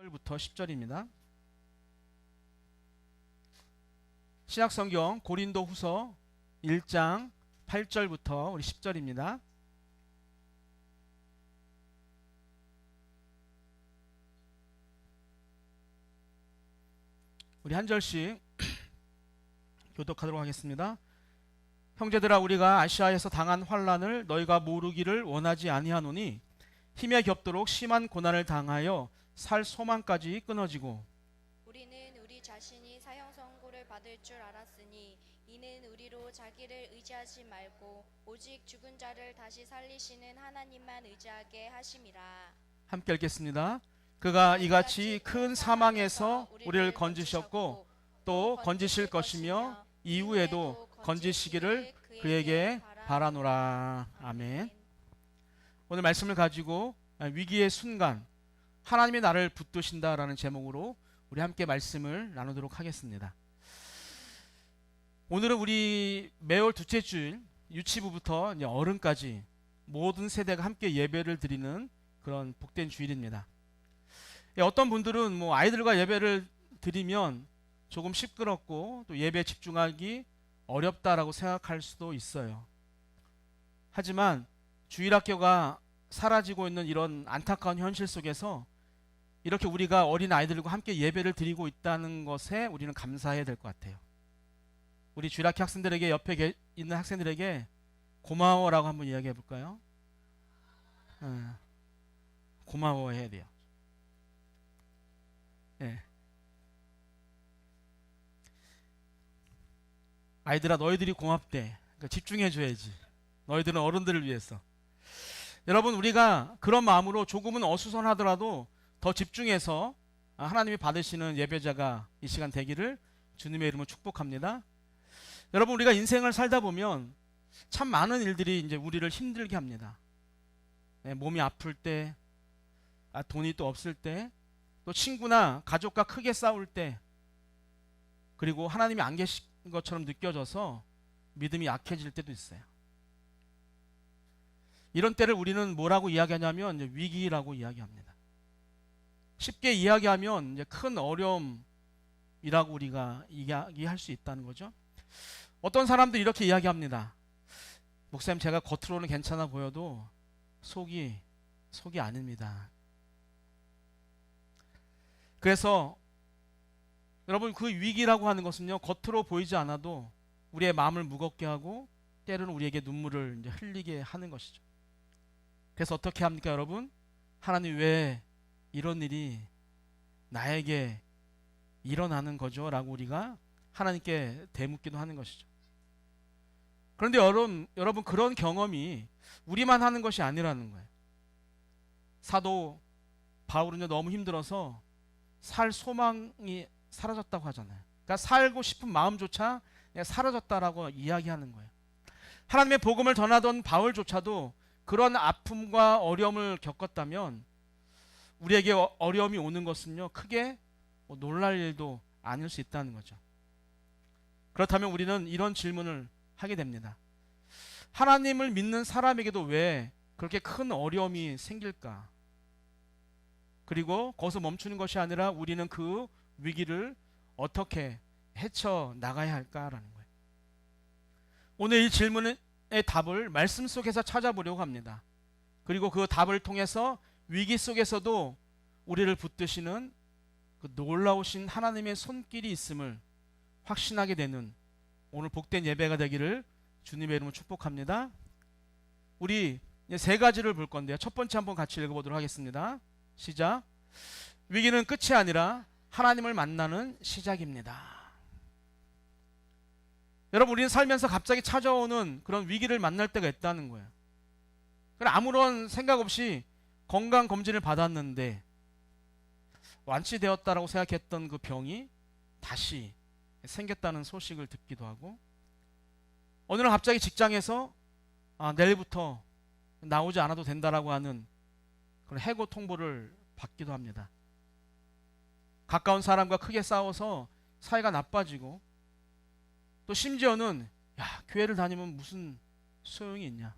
1절부터 10절입니다. 신약성경 고린도후서 1장 8절부터 우리 10절입니다. 우리 한 절씩 교독하도록 하겠습니다. 형제들아, 우리가 아시아에서 당한 환난을 너희가 모르기를 원하지 아니하노니 힘에 겹도록 심한 고난을 당하여 살 소망까지 끊어지고, 우리는 우리 자신이 사형 선고를 받을 줄 알았으니 이는 우리로 자기를 의지하지 말고 오직 죽은 자를 다시 살리시는 하나님만 의지하게 하심이라. 함께 읽겠습니다. 그가 이같이 큰 사망에서 우리를 건지셨고 또 건지실 것이며 이후에도 건지시기를 그에게 바라노라. 아멘. 오늘 말씀을 가지고 위기의 순간 하나님이 나를 붙드신다라는 제목으로 우리 함께 말씀을 나누도록 하겠습니다. 오늘은 우리 매월 둘째 주일 유치부부터 이제 어른까지 모든 세대가 함께 예배를 드리는 그런 복된 주일입니다. 어떤 분들은 뭐 아이들과 예배를 드리면 조금 시끄럽고 또 예배에 집중하기 어렵다라고 생각할 수도 있어요. 하지만 주일학교가 사라지고 있는 이런 안타까운 현실 속에서 이렇게 우리가 어린 아이들과 함께 예배를 드리고 있다는 것에 우리는 감사해야 될 것 같아요. 우리 주일학교 학생들에게, 옆에 있는 학생들에게 고마워라고 한번 이야기해 볼까요? 고마워해야 돼요. 네. 아이들아, 너희들이 고맙대. 그러니까 집중해 줘야지. 너희들은 어른들을 위해서. 여러분, 우리가 그런 마음으로 조금은 어수선하더라도 더 집중해서 하나님이 받으시는 예배자가 이 시간 되기를 주님의 이름으로 축복합니다. 여러분, 우리가 인생을 살다 보면 참 많은 일들이 이제 우리를 힘들게 합니다. 몸이 아플 때, 돈이 또 없을 때, 또 친구나 가족과 크게 싸울 때, 그리고 하나님이 안 계신 것처럼 느껴져서 믿음이 약해질 때도 있어요. 이런 때를 우리는 뭐라고 이야기하냐면 이제 위기라고 이야기합니다. 쉽게 이야기하면 이제 큰 어려움이라고 우리가 이야기할 수 있다는 거죠. 어떤 사람들이 이렇게 이야기합니다. 목사님, 제가 겉으로는 괜찮아 보여도 속이 아닙니다. 그래서 여러분, 그 위기라고 하는 것은요, 겉으로 보이지 않아도 우리의 마음을 무겁게 하고 때로는 우리에게 눈물을 이제 흘리게 하는 것이죠. 그래서 어떻게 합니까, 여러분? 하나님, 왜 이런 일이 나에게 일어나는 거죠? 라고 우리가 하나님께 되묻기도 하는 것이죠. 그런데 여러분, 그런 경험이 우리만 하는 것이 아니라는 거예요. 사도 바울은 너무 힘들어서 살 소망이 사라졌다고 하잖아요. 그러니까 살고 싶은 마음조차 사라졌다라고 이야기하는 거예요. 하나님의 복음을 전하던 바울조차도 그런 아픔과 어려움을 겪었다면 우리에게 어려움이 오는 것은요, 크게 놀랄 일도 아닐 수 있다는 거죠. 그렇다면 우리는 이런 질문을 하게 됩니다. 하나님을 믿는 사람에게도 왜 그렇게 큰 어려움이 생길까? 그리고 거기서 멈추는 것이 아니라 우리는 그 위기를 어떻게 헤쳐나가야 할까라는 거예요. 오늘 이 질문의 답을 말씀 속에서 찾아보려고 합니다. 그리고 그 답을 통해서 위기 속에서도 우리를 붙드시는 그 놀라우신 하나님의 손길이 있음을 확신하게 되는 오늘 복된 예배가 되기를 주님의 이름으로 축복합니다. 우리 세 가지를 볼 건데요. 첫 번째 한번 같이 읽어보도록 하겠습니다. 시작. 위기는 끝이 아니라 하나님을 만나는 시작입니다. 여러분, 우리는 살면서 갑자기 찾아오는 그런 위기를 만날 때가 있다는 거예요. 아무런 생각 없이 건강검진을 받았는데 완치되었다라고 생각했던 그 병이 다시 생겼다는 소식을 듣기도 하고, 어느 날 갑자기 직장에서 내일부터 나오지 않아도 된다라고 하는 그런 해고 통보를 받기도 합니다. 가까운 사람과 크게 싸워서 사이가 나빠지고, 또 심지어는 교회를 다니면 무슨 소용이 있냐,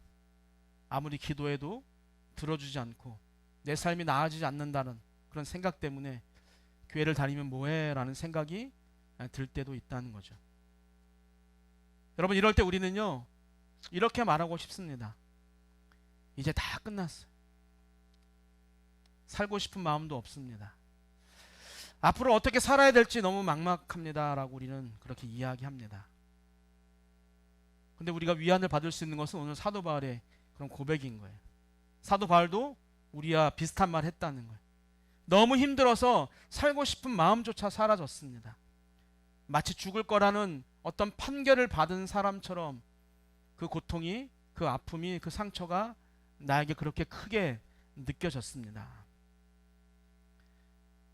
아무리 기도해도 들어주지 않고 내 삶이 나아지지 않는다는 그런 생각 때문에 교회를 다니면 뭐해? 라는 생각이 들 때도 있다는 거죠. 여러분, 이럴 때 우리는요, 이렇게 말하고 싶습니다. 이제 다 끝났어요. 살고 싶은 마음도 없습니다. 앞으로 어떻게 살아야 될지 너무 막막합니다. 라고 우리는 그렇게 이야기합니다. 근데 우리가 위안을 받을 수 있는 것은 오늘 사도 바울의 그런 고백인 거예요. 사도 바울도 우리와 비슷한 말 했다는 거예요. 너무 힘들어서 살고 싶은 마음조차 사라졌습니다. 마치 죽을 거라는 어떤 판결을 받은 사람처럼 그 고통이, 그 아픔이, 그 상처가 나에게 그렇게 크게 느껴졌습니다.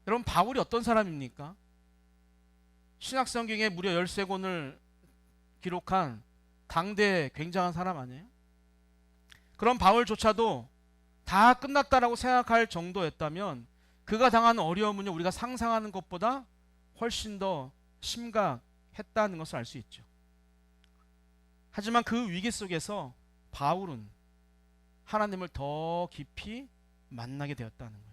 여러분, 바울이 어떤 사람입니까? 신약성경에 무려 13권을 기록한 당대 굉장한 사람 아니에요? 그런 바울조차도 다 끝났다라고 생각할 정도였다면 그가 당한 어려움은요, 우리가 상상하는 것보다 훨씬 더 심각했다는 것을 알 수 있죠. 하지만 그 위기 속에서 바울은 하나님을 더 깊이 만나게 되었다는 거예요.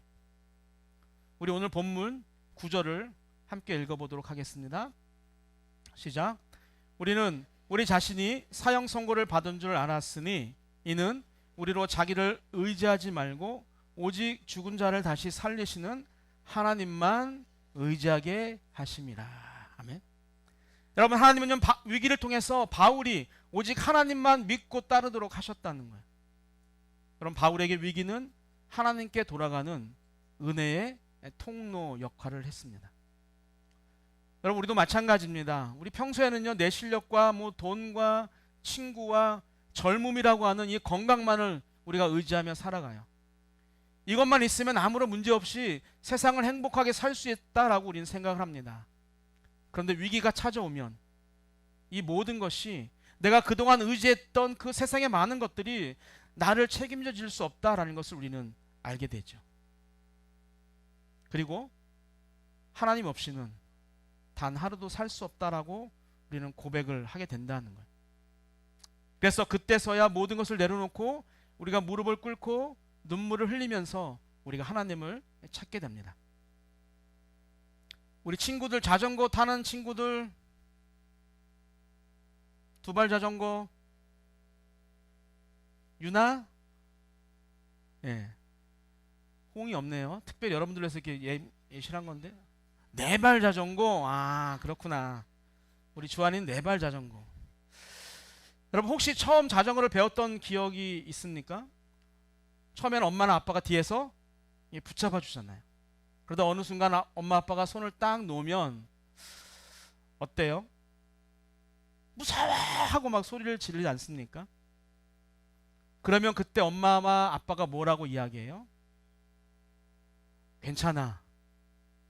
우리 오늘 본문 9절을 함께 읽어보도록 하겠습니다. 시작. 우리는 우리 자신이 사형 선고를 받은 줄 알았으니 이는 우리로 자기를 의지하지 말고 오직 죽은 자를 다시 살리시는 하나님만 의지하게 하심이라. 아멘. 여러분, 하나님은 위기를 통해서 바울이 오직 하나님만 믿고 따르도록 하셨다는 거예요. 여러분, 바울에게 위기는 하나님께 돌아가는 은혜의 통로 역할을 했습니다. 여러분, 우리도 마찬가지입니다. 우리 평소에는요, 내 실력과 돈과 친구와 젊음이라고 하는 이 건강만을 우리가 의지하며 살아가요. 이것만 있으면 아무런 문제 없이 세상을 행복하게 살 수 있다라고 우리는 생각을 합니다. 그런데 위기가 찾아오면 이 모든 것이, 내가 그동안 의지했던 그 세상의 많은 것들이 나를 책임져 줄 수 없다라는 것을 우리는 알게 되죠. 그리고 하나님 없이는 단 하루도 살 수 없다라고 우리는 고백을 하게 된다는 거예요. 그래서 그때서야 모든 것을 내려놓고 우리가 무릎을 꿇고 눈물을 흘리면서 우리가 하나님을 찾게 됩니다. 우리 친구들, 자전거 타는 친구들, 두발 자전거, 유나? 예. 호응이 없네요. 특별히 여러분들 위해서 이렇게 예시한 건데. 네발 자전거? 아, 그렇구나. 우리 주한이는 네발 자전거. 여러분, 혹시 처음 자전거를 배웠던 기억이 있습니까? 처음에는 엄마나 아빠가 뒤에서 붙잡아 주잖아요. 그러다 어느 순간 엄마 아빠가 손을 딱 놓으면 어때요? 무서워! 하고 막 소리를 지르지 않습니까? 그러면 그때 엄마와 아빠가 뭐라고 이야기해요? 괜찮아.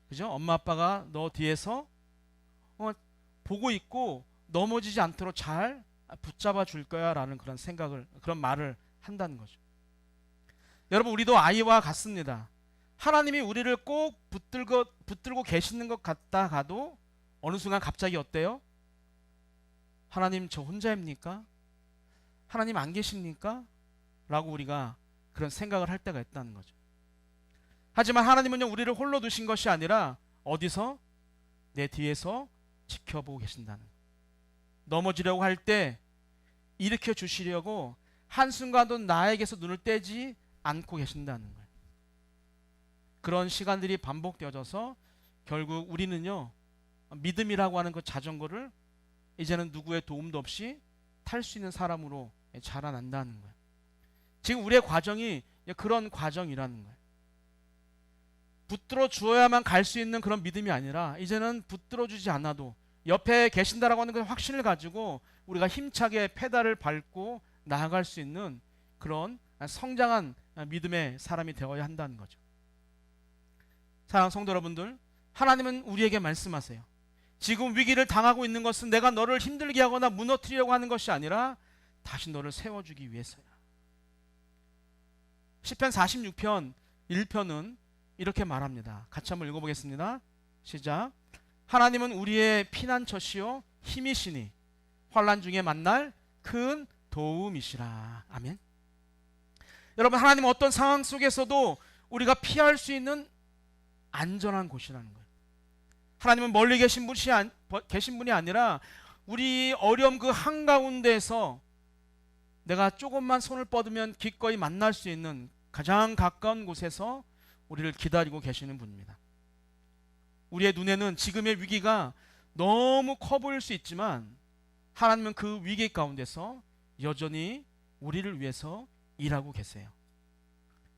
그죠? 엄마 아빠가 너 뒤에서 보고 있고 넘어지지 않도록 잘 붙잡아 줄 거야 라는 그런 생각을, 그런 말을 한다는 거죠. 여러분, 우리도 아이와 같습니다. 하나님이 우리를 꼭 붙들고 계시는 것 같다가도 어느 순간 갑자기 어때요? 하나님, 저 혼자입니까? 하나님 안 계십니까? 라고 우리가 그런 생각을 할 때가 있다는 거죠. 하지만 하나님은요, 우리를 홀로 두신 것이 아니라 어디서? 내 뒤에서 지켜보고 계신다는 거예요. 넘어지려고 할 때 일으켜 주시려고 한순간도 나에게서 눈을 떼지 않고 계신다는 거예요. 그런 시간들이 반복되어져서 결국 우리는요, 믿음이라고 하는 그 자전거를 이제는 누구의 도움도 없이 탈 수 있는 사람으로 자라난다는 거예요. 지금 우리의 과정이 그런 과정이라는 거예요. 붙들어 주어야만 갈 수 있는 그런 믿음이 아니라 이제는 붙들어 주지 않아도 옆에 계신다라고 하는 그 확신을 가지고 우리가 힘차게 페달을 밟고 나아갈 수 있는 그런 성장한 믿음의 사람이 되어야 한다는 거죠. 사랑하는 성도 여러분들, 하나님은 우리에게 말씀하세요. 지금 위기를 당하고 있는 것은 내가 너를 힘들게 하거나 무너뜨리려고 하는 것이 아니라 다시 너를 세워주기 위해서야. 시편 46편 1편은 이렇게 말합니다. 같이 한번 읽어보겠습니다. 시작. 하나님은 우리의 피난처시요 힘이시니 환난 중에 만날 큰 도움이시라. 아멘. 여러분, 하나님은 어떤 상황 속에서도 우리가 피할 수 있는 안전한 곳이라는 거예요. 하나님은 멀리 계신 분이 아니라 우리 어려움 그 한가운데에서 내가 조금만 손을 뻗으면 기꺼이 만날 수 있는 가장 가까운 곳에서 우리를 기다리고 계시는 분입니다. 우리의 눈에는 지금의 위기가 너무 커 보일 수 있지만 하나님은 그 위기 가운데서 여전히 우리를 위해서 일하고 계세요.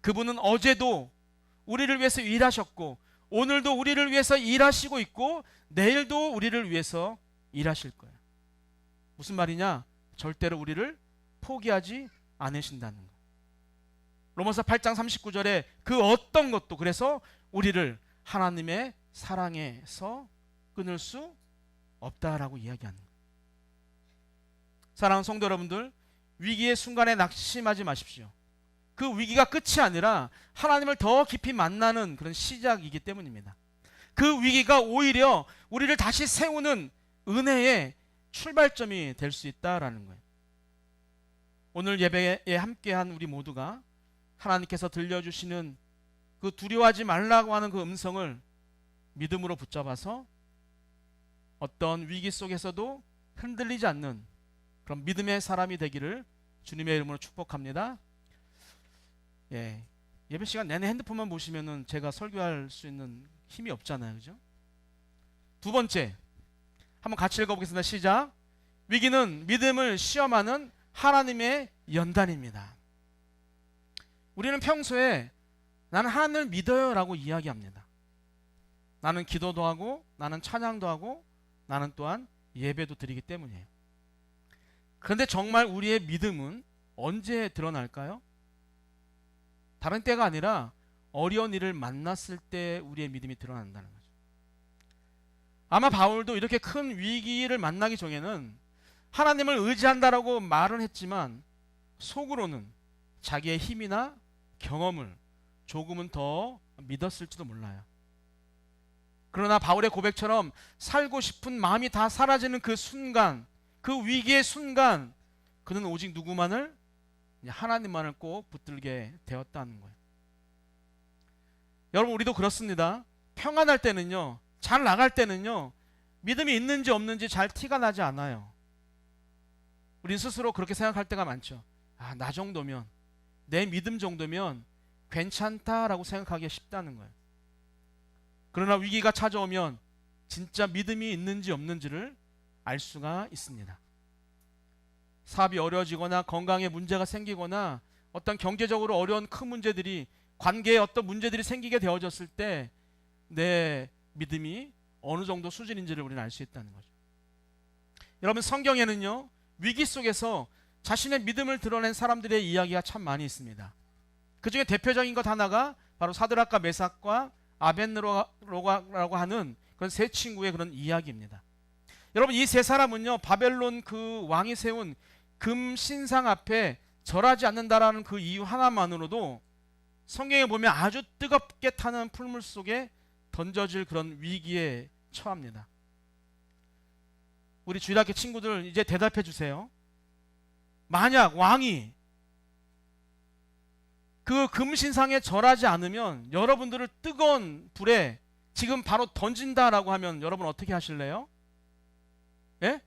그분은 어제도 우리를 위해서 일하셨고 오늘도 우리를 위해서 일하시고 있고 내일도 우리를 위해서 일하실 거예요. 무슨 말이냐? 절대로 우리를 포기하지 않으신다는 거. 로마서 8장 39절에 그 어떤 것도 그래서 우리를 하나님의 사랑에서 끊을 수 없다라고 이야기하는 거예요. 사랑하는 성도 여러분들, 위기의 순간에 낙심하지 마십시오. 그 위기가 끝이 아니라 하나님을 더 깊이 만나는 그런 시작이기 때문입니다. 그 위기가 오히려 우리를 다시 세우는 은혜의 출발점이 될 수 있다라는 거예요. 오늘 예배에 함께한 우리 모두가 하나님께서 들려주시는 그 두려워하지 말라고 하는 그 음성을 믿음으로 붙잡아서 어떤 위기 속에서도 흔들리지 않는 그런 믿음의 사람이 되기를 주님의 이름으로 축복합니다. 예배 시간 내내 핸드폰만 보시면은 제가 설교할 수 있는 힘이 없잖아요, 그죠? 두 번째, 한번 같이 읽어보겠습니다. 시작. 위기는 믿음을 시험하는 하나님의 연단입니다. 우리는 평소에 나는 하나님을 믿어요 라고 이야기합니다. 나는 기도도 하고 나는 찬양도 하고 나는 또한 예배도 드리기 때문이에요. 그런데 정말 우리의 믿음은 언제 드러날까요? 다른 때가 아니라 어려운 일을 만났을 때 우리의 믿음이 드러난다는 거죠. 아마 바울도 이렇게 큰 위기를 만나기 전에는 하나님을 의지한다라고 말은 했지만 속으로는 자기의 힘이나 경험을 조금은 더 믿었을지도 몰라요. 그러나 바울의 고백처럼 살고 싶은 마음이 다 사라지는 그 순간, 그 위기의 순간, 그는 오직 누구만을? 하나님만을 꼭 붙들게 되었다는 거예요. 여러분, 우리도 그렇습니다. 평안할 때는요, 잘 나갈 때는요, 믿음이 있는지 없는지 잘 티가 나지 않아요. 우린 스스로 그렇게 생각할 때가 많죠. 아, 나 정도면, 내 믿음 정도면 괜찮다라고 생각하기가 쉽다는 거예요. 그러나 위기가 찾아오면 진짜 믿음이 있는지 없는지를 알 수가 있습니다. 사업이 어려워지거나 건강에 문제가 생기거나 어떤 경제적으로 어려운 큰 문제들이, 관계에 어떤 문제들이 생기게 되어졌을 때 내 믿음이 어느 정도 수준인지를 우리는 알 수 있다는 거죠. 여러분, 성경에는요, 위기 속에서 자신의 믿음을 드러낸 사람들의 이야기가 참 많이 있습니다. 그 중에 대표적인 것 하나가 바로 사드락과 메삭과 아벳느고라고 하는 그런 세 친구의 그런 이야기입니다. 여러분, 이 세 사람은요, 바벨론 그 왕이 세운 금 신상 앞에 절하지 않는다라는 그 이유 하나만으로도 성경에 보면 아주 뜨겁게 타는 풀물 속에 던져질 그런 위기에 처합니다. 우리 주일학교 친구들 이제 대답해 주세요. 만약 왕이 그 금신상에 절하지 않으면 여러분들을 뜨거운 불에 지금 바로 던진다라고 하면 여러분 어떻게 하실래요? 예?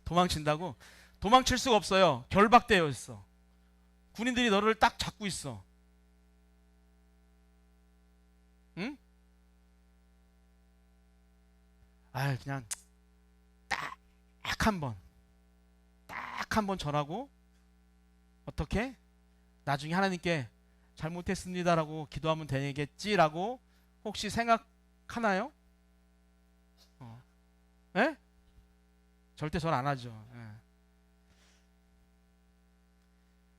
도망친다고? 도망칠 수가 없어요. 결박되어 있어. 군인들이 너를 딱 잡고 있어. 응? 아, 그냥 딱 한 번 절하고 어떻게? 나중에 하나님께 잘못했습니다라고 기도하면 되겠지라고 혹시 생각하나요? 예? 절대 절 안 하죠. 예.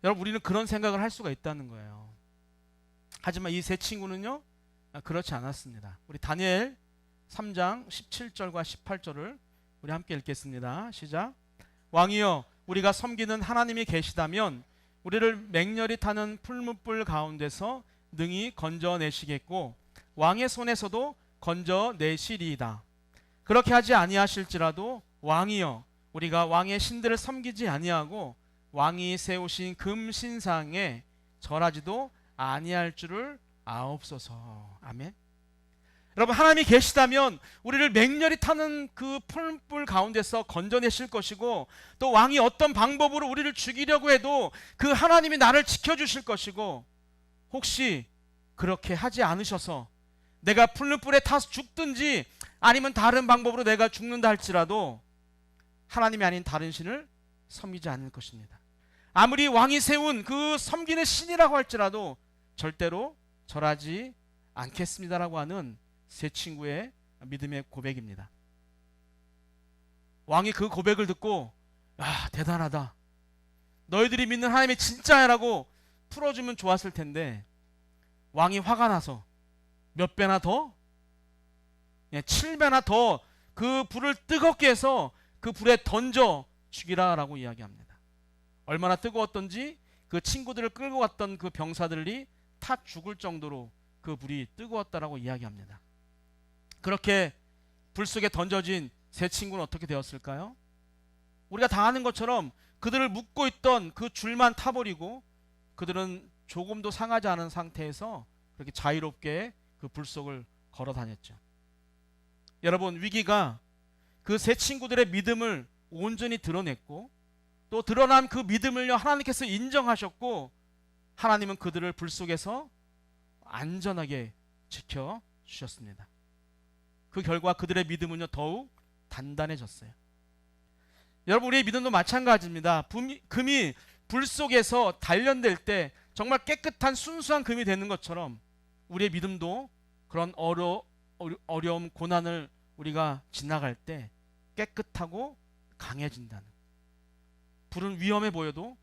여러분, 우리는 그런 생각을 할 수가 있다는 거예요. 하지만 이 세 친구는요, 그렇지 않았습니다. 우리 다니엘 3장 17절과 18절을 우리 함께 읽겠습니다. 시작. 왕이여, 우리가 섬기는 하나님이 계시다면 우리를 맹렬히 타는 풀무불 가운데서 능히 건져내시겠고 왕의 손에서도 건져내시리이다. 그렇게 하지 아니하실지라도 왕이여, 우리가 왕의 신들을 섬기지 아니하고 왕이 세우신 금신상에 절하지도 아니할 줄을 아옵소서. 아멘. 여러분, 하나님이 계시다면 우리를 맹렬히 타는 그 풀불 가운데서 건져내실 것이고, 또 왕이 어떤 방법으로 우리를 죽이려고 해도 그 하나님이 나를 지켜주실 것이고, 혹시 그렇게 하지 않으셔서 내가 풀불에 타서 죽든지 아니면 다른 방법으로 내가 죽는다 할지라도 하나님이 아닌 다른 신을 섬기지 않을 것입니다. 아무리 왕이 세운 그 섬기는 신이라고 할지라도 절대로 절하지 않겠습니다라고 하는 세 친구의 믿음의 고백입니다. 왕이 그 고백을 듣고 대단하다, 너희들이 믿는 하나님이 진짜야라고 풀어주면 좋았을 텐데, 왕이 화가 나서 몇 배나 더? 7배나 더 그 불을 뜨겁게 해서 그 불에 던져 죽이라라고 이야기합니다. 얼마나 뜨거웠던지 그 친구들을 끌고 갔던 그 병사들이 타 죽을 정도로 그 불이 뜨거웠다라고 이야기합니다. 그렇게 불 속에 던져진 세 친구는 어떻게 되었을까요? 우리가 다 아는 것처럼 그들을 묶고 있던 그 줄만 타버리고 그들은 조금도 상하지 않은 상태에서 그렇게 자유롭게 그 불 속을 걸어 다녔죠. 여러분, 위기가 그 세 친구들의 믿음을 온전히 드러냈고, 또 드러난 그 믿음을요 하나님께서 인정하셨고, 하나님은 그들을 불 속에서 안전하게 지켜주셨습니다. 그 결과 그들의 믿음은요 더욱 단단해졌어요. 여러분, 우리의 믿음도 마찬가지입니다. 금이 불 속에서 단련될 때 정말 깨끗한 순수한 금이 되는 것처럼 우리의 믿음도 그런 어려움, 고난을 우리가 지나갈 때 깨끗하고 강해진다는, 불은 위험해 보여도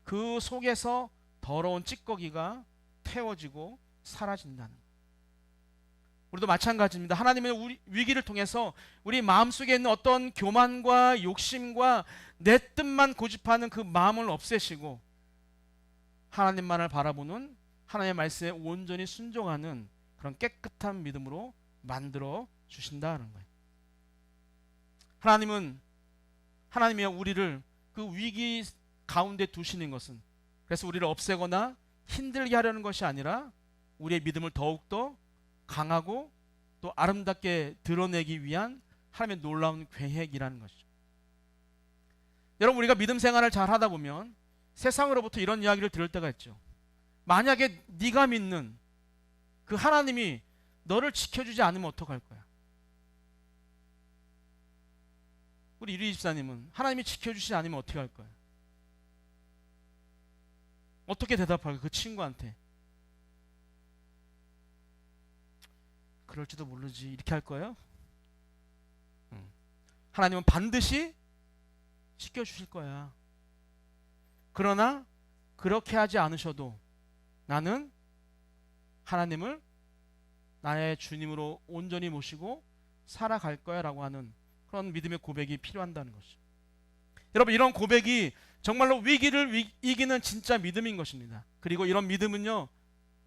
그 속에서 더러운 찌꺼기가 태워지고 사라진다는, 우리도 마찬가지입니다. 하나님의 우리 위기를 통해서 우리 마음속에 있는 어떤 교만과 욕심과 내 뜻만 고집하는 그 마음을 없애시고 하나님만을 바라보는, 하나님의 말씀에 온전히 순종하는 그런 깨끗한 믿음으로 만들어 주신다는 거예요. 하나님이 우리를 그 위기 가운데 두시는 것은 그래서 우리를 없애거나 힘들게 하려는 것이 아니라 우리의 믿음을 더욱더 강하고 또 아름답게 드러내기 위한 하나님의 놀라운 계획이라는 것이죠. 여러분, 우리가 믿음 생활을 잘 하다 보면 세상으로부터 이런 이야기를 들을 때가 있죠. 만약에 네가 믿는 그 하나님이 너를 지켜주지 않으면 어떡할 거야? 우리 이리 집사님은 하나님이 지켜주시지 않으면 어떻게 할 거야? 어떻게 대답할까? 그 친구한테 그럴지도 모르지 이렇게 할 거예요? 하나님은 반드시 지켜주실 거야. 그러나 그렇게 하지 않으셔도 나는 하나님을 나의 주님으로 온전히 모시고 살아갈 거야 라고 하는 그런 믿음의 고백이 필요한다는 것이죠. 여러분, 이런 고백이 정말로 위기를 이기는 진짜 믿음인 것입니다. 그리고 이런 믿음은요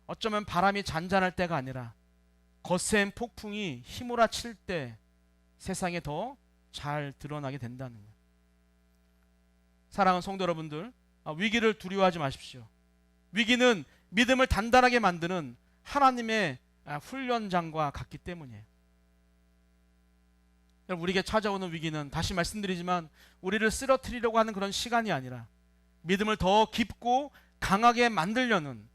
어쩌면 바람이 잔잔할 때가 아니라 거센 폭풍이 휘몰아칠 때 세상에 더 잘 드러나게 된다는 거예요. 사랑하는 성도 여러분들, 위기를 두려워하지 마십시오. 위기는 믿음을 단단하게 만드는 하나님의 훈련장과 같기 때문이에요. 여러분, 우리에게 찾아오는 위기는 다시 말씀드리지만 우리를 쓰러뜨리려고 하는 그런 시간이 아니라 믿음을 더 깊고 강하게 만들려는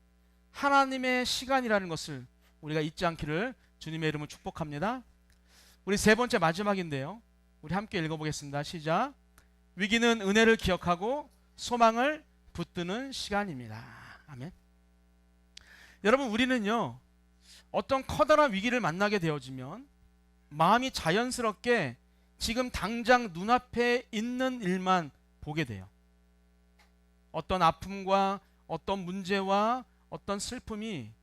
하나님의 시간이라는 것을 우리가 잊지 않기를 주님의 이름으로 축복합니다. 우리 세 번째 마지막인데요, 우리 함께 읽어보겠습니다. 시작. 위기는 은혜를 기억하고 소망을 붙드는 시간입니다. 아멘. 여러분, 우리는요 어떤 커다란 위기를 만나게 되어지면 마음이 자연스럽게 지금 당장 눈앞에 있는 일만 보게 돼요. 어떤 아픔과 어떤 문제와 어떤 슬픔이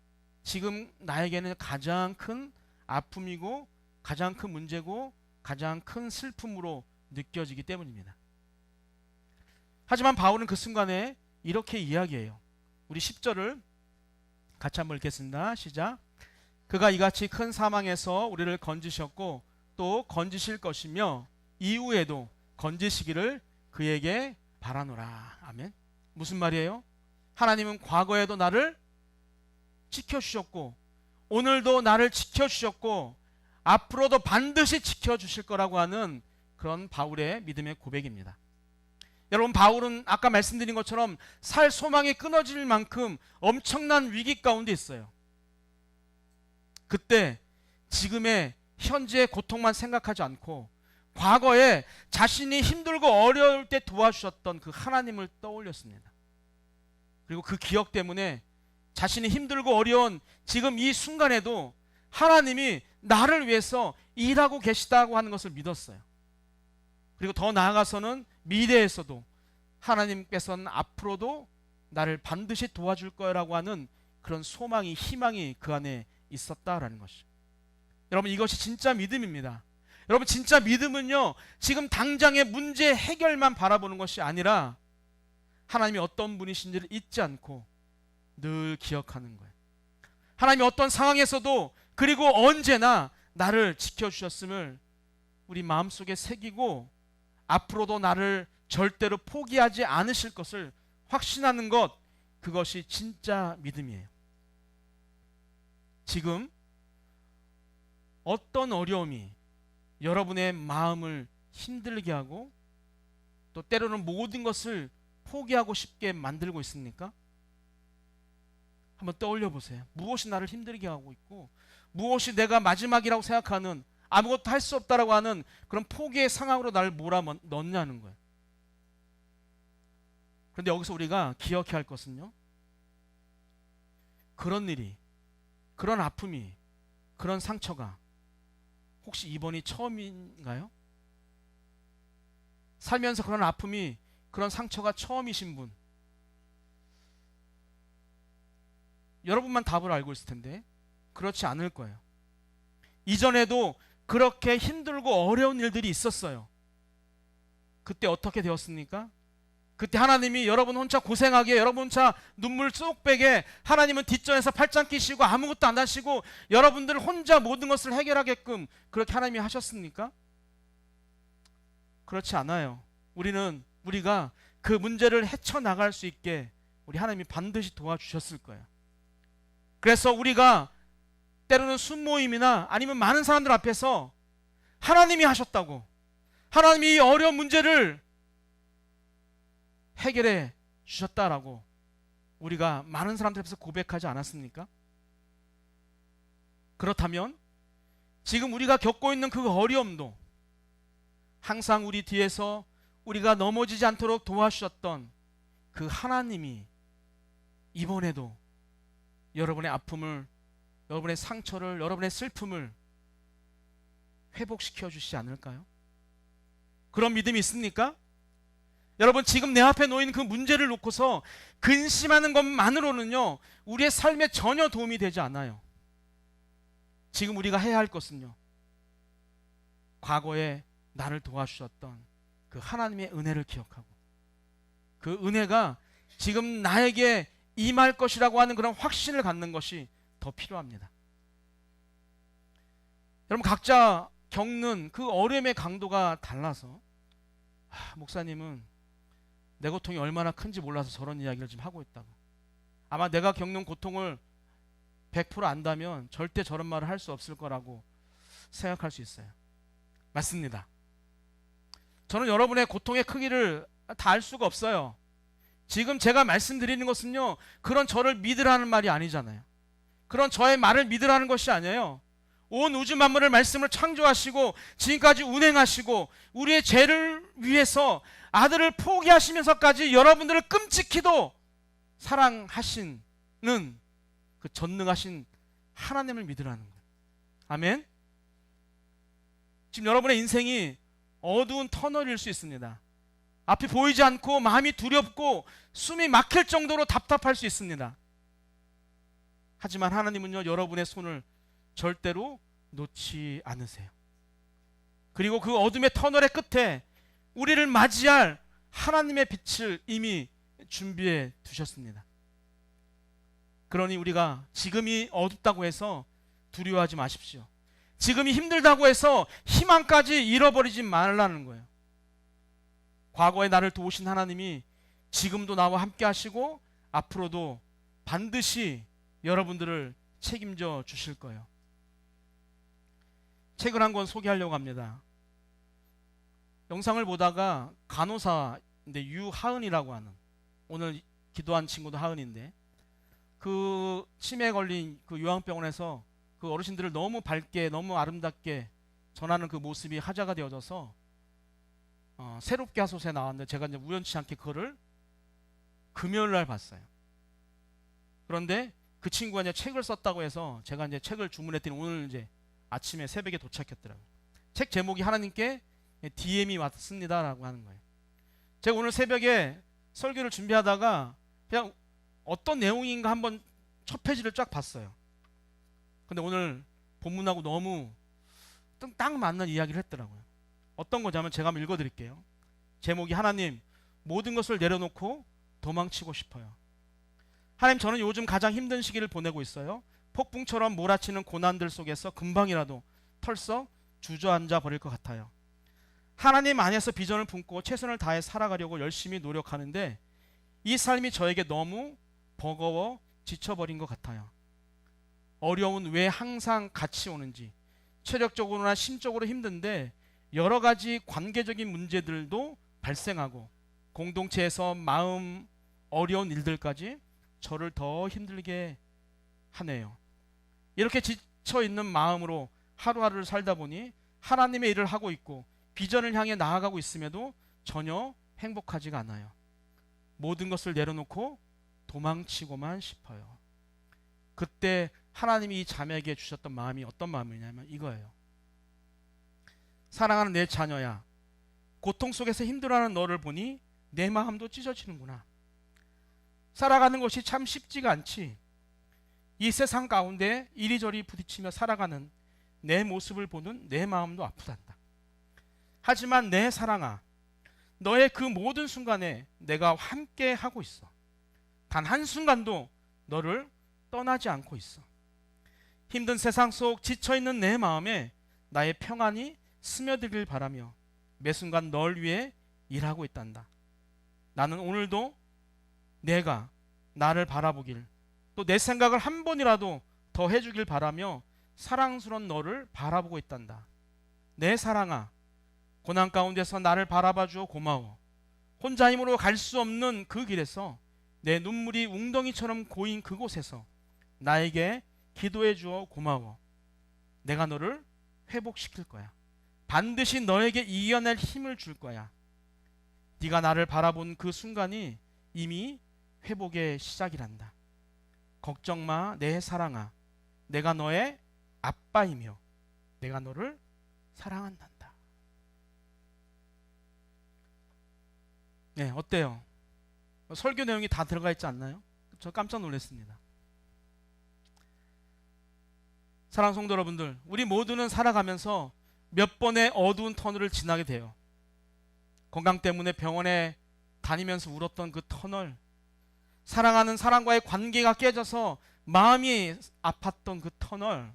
지금 나에게는 가장 큰 아픔이고 가장 큰 문제고 가장 큰 슬픔으로 느껴지기 때문입니다. 하지만 바울은 그 순간에 이렇게 이야기해요. 우리 10절을 같이 한번 읽겠습니다. 시작. 그가 이같이 큰 사망에서 우리를 건지셨고 또 건지실 것이며 이후에도 건지시기를 그에게 바라노라. 아멘. 무슨 말이에요? 하나님은 과거에도 나를 지켜주셨고 오늘도 나를 지켜주셨고 앞으로도 반드시 지켜주실 거라고 하는 그런 바울의 믿음의 고백입니다. 여러분, 바울은 아까 말씀드린 것처럼 살 소망이 끊어질 만큼 엄청난 위기 가운데 있어요. 그때 지금의 현재의 고통만 생각하지 않고 과거에 자신이 힘들고 어려울 때 도와주셨던 그 하나님을 떠올렸습니다. 그리고 그 기억 때문에 자신이 힘들고 어려운 지금 이 순간에도 하나님이 나를 위해서 일하고 계시다고 하는 것을 믿었어요. 그리고 더 나아가서는 미래에서도 하나님께서는 앞으로도 나를 반드시 도와줄 거라고 하는 그런 소망이, 희망이 그 안에 있었다라는 것이죠. 여러분, 이것이 진짜 믿음입니다. 여러분, 진짜 믿음은요, 지금 당장의 문제 해결만 바라보는 것이 아니라 하나님이 어떤 분이신지를 잊지 않고 늘 기억하는 거예요. 하나님이 어떤 상황에서도 그리고 언제나 나를 지켜주셨음을 우리 마음속에 새기고 앞으로도 나를 절대로 포기하지 않으실 것을 확신하는 것, 그것이 진짜 믿음이에요. 지금 어떤 어려움이 여러분의 마음을 힘들게 하고 또 때로는 모든 것을 포기하고 싶게 만들고 있습니까? 한번 떠올려 보세요. 무엇이 나를 힘들게 하고 있고 무엇이 내가 마지막이라고 생각하는, 아무것도 할 수 없다라고 하는 그런 포기의 상황으로 나를 몰아넣냐는 거예요. 그런데 여기서 우리가 기억해야 할 것은요, 그런 일이, 그런 아픔이, 그런 상처가 혹시 이번이 처음인가요? 살면서 그런 아픔이, 그런 상처가 처음이신 분, 여러분만 답을 알고 있을 텐데 그렇지 않을 거예요. 이전에도 그렇게 힘들고 어려운 일들이 있었어요. 그때 어떻게 되었습니까? 그때 하나님이 여러분 혼자 고생하게, 여러분 혼자 눈물 쏙 빼게, 하나님은 뒷전에서 팔짱 끼시고 아무것도 안 하시고 여러분들 혼자 모든 것을 해결하게끔 그렇게 하나님이 하셨습니까? 그렇지 않아요. 우리가 그 문제를 헤쳐나갈 수 있게 우리 하나님이 반드시 도와주셨을 거예요. 그래서 우리가 때로는 순모임이나 아니면 많은 사람들 앞에서 하나님이 하셨다고, 하나님이 이 어려운 문제를 해결해 주셨다라고 우리가 많은 사람들 앞에서 고백하지 않았습니까? 그렇다면 지금 우리가 겪고 있는 그 어려움도 항상 우리 뒤에서 우리가 넘어지지 않도록 도와주셨던 그 하나님이 이번에도 여러분의 아픔을, 여러분의 상처를, 여러분의 슬픔을 회복시켜 주시지 않을까요? 그런 믿음이 있습니까? 여러분, 지금 내 앞에 놓인 그 문제를 놓고서 근심하는 것만으로는요, 우리의 삶에 전혀 도움이 되지 않아요. 지금 우리가 해야 할 것은요, 과거에 나를 도와주셨던 그 하나님의 은혜를 기억하고 그 은혜가 지금 나에게 임할 것이라고 하는 그런 확신을 갖는 것이 더 필요합니다. 여러분, 각자 겪는 그 어려움의 강도가 달라서 목사님은 내 고통이 얼마나 큰지 몰라서 저런 이야기를 지금 하고 있다고, 아마 내가 겪는 고통을 100% 안다면 절대 저런 말을 할 수 없을 거라고 생각할 수 있어요. 맞습니다. 저는 여러분의 고통의 크기를 다 알 수가 없어요. 지금 제가 말씀드리는 것은요, 그런 저를 믿으라는 말이 아니잖아요. 그런 저의 말을 믿으라는 것이 아니에요. 온 우주 만물을 말씀을 창조하시고 지금까지 운행하시고 우리의 죄를 위해서 아들을 포기하시면서까지 여러분들을 끔찍히도 사랑하시는 그 전능하신 하나님을 믿으라는 거예요. 아멘. 지금 여러분의 인생이 어두운 터널일 수 있습니다. 앞이 보이지 않고 마음이 두렵고 숨이 막힐 정도로 답답할 수 있습니다. 하지만 하나님은요, 여러분의 손을 절대로 놓지 않으세요. 그리고 그 어둠의 터널의 끝에 우리를 맞이할 하나님의 빛을 이미 준비해 두셨습니다. 그러니 우리가 지금이 어둡다고 해서 두려워하지 마십시오. 지금이 힘들다고 해서 희망까지 잃어버리지 말라는 거예요. 과거에 나를 도우신 하나님이 지금도 나와 함께 하시고 앞으로도 반드시 여러분들을 책임져 주실 거예요. 책을 한 권 소개하려고 합니다. 영상을 보다가 간호사인데 유하은이라고 하는, 오늘 기도한 친구도 하은인데, 그 치매에 걸린 그 요양병원에서 그 어르신들을 너무 밝게 너무 아름답게 전하는 그 모습이 화제가 되어져서 새롭게 하소서에 나왔는데, 제가 이제 우연치 않게 그거를 금요일 날 봤어요. 그런데 그 친구가 이제 책을 썼다고 해서 제가 이제 책을 주문했더니 오늘 이제 아침에 새벽에 도착했더라고요. 책 제목이 하나님께 DM이 왔습니다라고 하는 거예요. 제가 오늘 새벽에 설교를 준비하다가 그냥 어떤 내용인가 한번 첫 페이지를 쫙 봤어요. 근데 오늘 본문하고 너무 딱 맞는 이야기를 했더라고요. 어떤 거냐면 제가 한번 읽어드릴게요. 제목이 하나님 모든 것을 내려놓고 도망치고 싶어요. 하나님, 저는 요즘 가장 힘든 시기를 보내고 있어요. 폭풍처럼 몰아치는 고난들 속에서 금방이라도 털썩 주저앉아 버릴 것 같아요. 하나님 안에서 비전을 품고 최선을 다해 살아가려고 열심히 노력하는데 이 삶이 저에게 너무 버거워 지쳐버린 것 같아요. 어려움은 왜 항상 같이 오는지, 체력적으로나 심적으로 힘든데 여러 가지 관계적인 문제들도 발생하고 공동체에서 마음 어려운 일들까지 저를 더 힘들게 하네요. 이렇게 지쳐있는 마음으로 하루하루를 살다 보니 하나님의 일을 하고 있고 비전을 향해 나아가고 있음에도 전혀 행복하지가 않아요. 모든 것을 내려놓고 도망치고만 싶어요. 그때 하나님이 이 자매에게 주셨던 마음이 어떤 마음이냐면 이거예요. 사랑하는 내 자녀야, 고통 속에서 힘들어하는 너를 보니 내 마음도 찢어지는구나. 살아가는 것이 참 쉽지가 않지. 이 세상 가운데 이리저리 부딪히며 살아가는 내 모습을 보는 내 마음도 아프단다. 하지만 내 사랑아, 너의 그 모든 순간에 내가 함께 하고 있어. 단 한순간도 너를 떠나지 않고 있어. 힘든 세상 속 지쳐있는 내 마음에 나의 평안이 스며들길 바라며 매 순간 널 위해 일하고 있단다. 나는 오늘도 내가 나를 바라보길, 또 내 생각을 한 번이라도 더 해주길 바라며 사랑스러운 너를 바라보고 있단다. 내 사랑아, 고난 가운데서 나를 바라봐 주어 고마워. 혼자 힘으로 갈 수 없는 그 길에서 내 눈물이 웅덩이처럼 고인 그곳에서 나에게 기도해 주어 고마워. 내가 너를 회복시킬 거야. 반드시 너에게 이겨낼 힘을 줄 거야. 네가 나를 바라본 그 순간이 이미 회복의 시작이란다. 걱정 마, 내 사랑아. 내가 너의 아빠이며 내가 너를 사랑한단다. 네, 어때요? 설교 내용이 다 들어가 있지 않나요? 저 깜짝 놀랐습니다. 사랑하는 성도 여러분들, 우리 모두는 살아가면서 몇 번의 어두운 터널을 지나게 돼요. 건강 때문에 병원에 다니면서 울었던 그 터널, 사랑하는 사람과의 관계가 깨져서 마음이 아팠던 그 터널,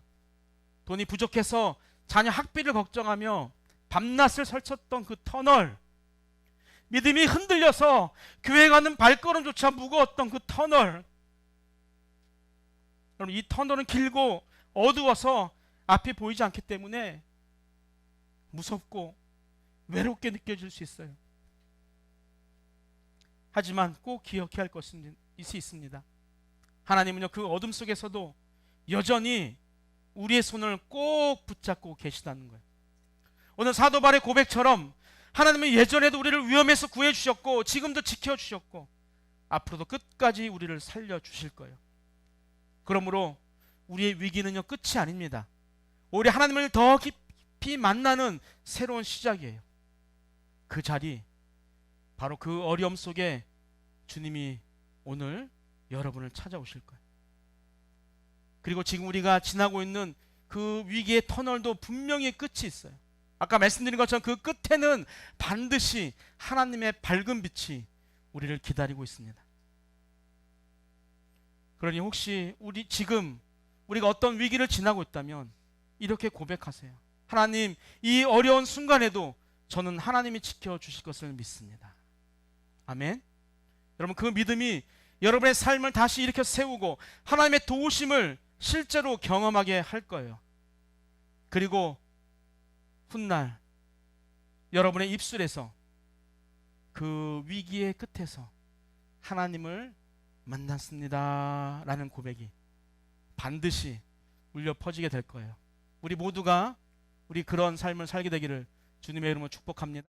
돈이 부족해서 자녀 학비를 걱정하며 밤낮을 설쳤던 그 터널, 믿음이 흔들려서 교회 가는 발걸음조차 무거웠던 그 터널. 여러분, 이 터널은 길고 어두워서 앞이 보이지 않기 때문에 무섭고 외롭게 느껴질 수 있어요. 하지만 꼭 기억해야 할 것은 있습니다. 하나님은요, 그 어둠 속에서도 여전히 우리의 손을 꼭 붙잡고 계시다는 거예요. 오늘 사도 바울의 고백처럼 하나님은 예전에도 우리를 위험에서 구해주셨고 지금도 지켜주셨고 앞으로도 끝까지 우리를 살려주실 거예요. 그러므로 우리의 위기는요, 끝이 아닙니다. 오히려 하나님을 더 깊이 만나는 새로운 시작이에요. 그 자리, 바로 그 어려움 속에 주님이 오늘 여러분을 찾아오실 거예요. 그리고 지금 우리가 지나고 있는 그 위기의 터널도 분명히 끝이 있어요. 아까 말씀드린 것처럼 그 끝에는 반드시 하나님의 밝은 빛이 우리를 기다리고 있습니다. 그러니 혹시 우리가 어떤 위기를 지나고 있다면 이렇게 고백하세요. 하나님, 이 어려운 순간에도 저는 하나님이 지켜주실 것을 믿습니다. 아멘. 여러분, 그 믿음이 여러분의 삶을 다시 일으켜 세우고 하나님의 도우심을 실제로 경험하게 할 거예요. 그리고 훗날 여러분의 입술에서 그 위기의 끝에서 하나님을 만났습니다 라는 고백이 반드시 울려 퍼지게 될 거예요. 우리 모두가 우리 그런 삶을 살게 되기를 주님의 이름으로 축복합니다.